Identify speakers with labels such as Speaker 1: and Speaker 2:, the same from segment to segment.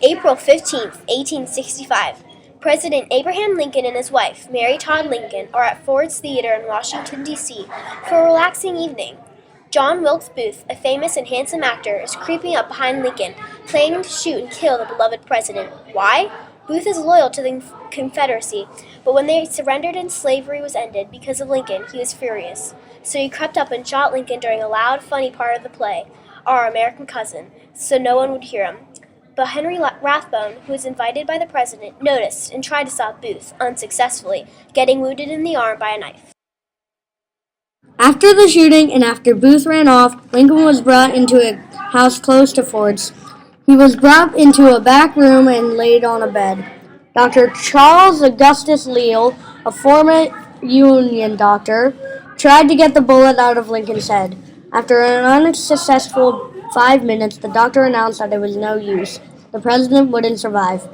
Speaker 1: April 15th, 1865. President Abraham Lincoln and his wife, Mary Todd Lincoln, are at Ford's Theater in Washington, D.C. for a relaxing evening. John Wilkes Booth, a famous and handsome actor, is creeping up behind Lincoln, planning to shoot and kill the beloved president. Why? Booth is loyal to the Confederacy, but when they surrendered and slavery was ended because of Lincoln, he was furious. So he crept up and shot Lincoln during a loud, funny part of the play, Our American Cousin, so no one would hear him. But Henry Rathbone, who was invited by the president, noticed and tried to stop Booth, unsuccessfully, getting wounded in the arm by a knife.
Speaker 2: After the shooting and after Booth ran off, Lincoln was brought into a house close to Ford's. He was brought into a back room and laid on a bed. Dr. Charles Augustus Leal, a former Union doctor, tried to get the bullet out of Lincoln's head. After an unsuccessful 5 minutes, the doctor announced that it was no use. The president wouldn't survive.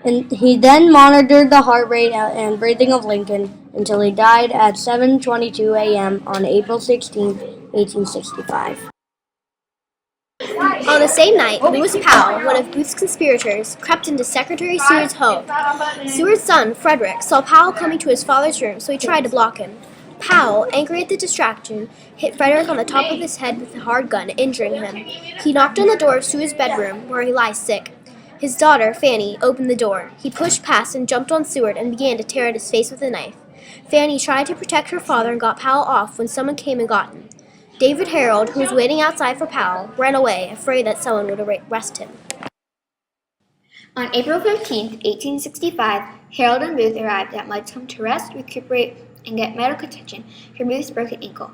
Speaker 2: And he then monitored the heart rate and breathing of Lincoln until he died at 7:22 a.m. on April 16, 1865.
Speaker 1: On the same night, Lewis Powell, one of Booth's conspirators, crept into Secretary Seward's home. Seward's son, Frederick, saw Powell coming to his father's room, so he tried to block him. Powell, angry at the distraction, hit Frederick on the top of his head with a hard gun, injuring him. He knocked on the door of Seward's bedroom, where he lies sick. His daughter, Fanny, opened the door. He pushed past and jumped on Seward and began to tear at his face with a knife. Fanny tried to protect her father and got Powell off when someone came and got him. David Harold, who was waiting outside for Powell, ran away, afraid that someone would arrest him.
Speaker 3: On April 15, 1865, Harold and Booth arrived at Mudd's home to rest, recuperate, and get medical attention for Booth's broken ankle.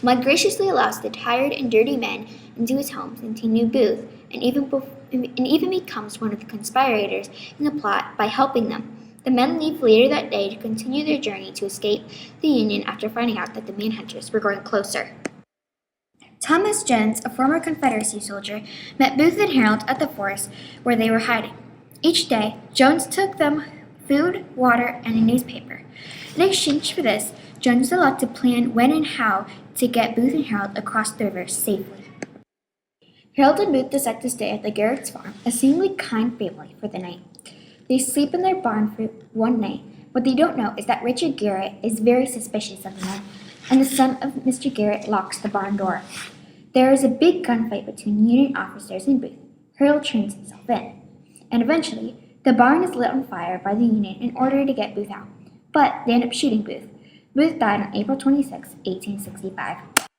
Speaker 3: Mudd graciously allows the tired and dirty men into his home since he knew Booth, and even becomes one of the conspirators in the plot by helping them. The men leave later that day to continue their journey to escape the Union after finding out that the manhunters were growing closer. Thomas Jones, a former Confederacy soldier, met Booth and Harold at the forest where they were hiding. Each day, Jones took them food, water, and a newspaper. In exchange for this, Jones was allowed to plan when and how to get Booth and Harold across the river safely. Harold and Booth decide to stay at the Garrett's farm, a seemingly kind family, for the night. They sleep in their barn for one night. What they don't know is that Richard Garrett is very suspicious of the men, and the son of Mr. Garrett locks the barn door. There is a big gunfight between Union officers and Booth. Harold turns himself in, and eventually, the barn is lit on fire by the Union in order to get Booth out. But they end up shooting Booth. Booth died on April 26, 1865.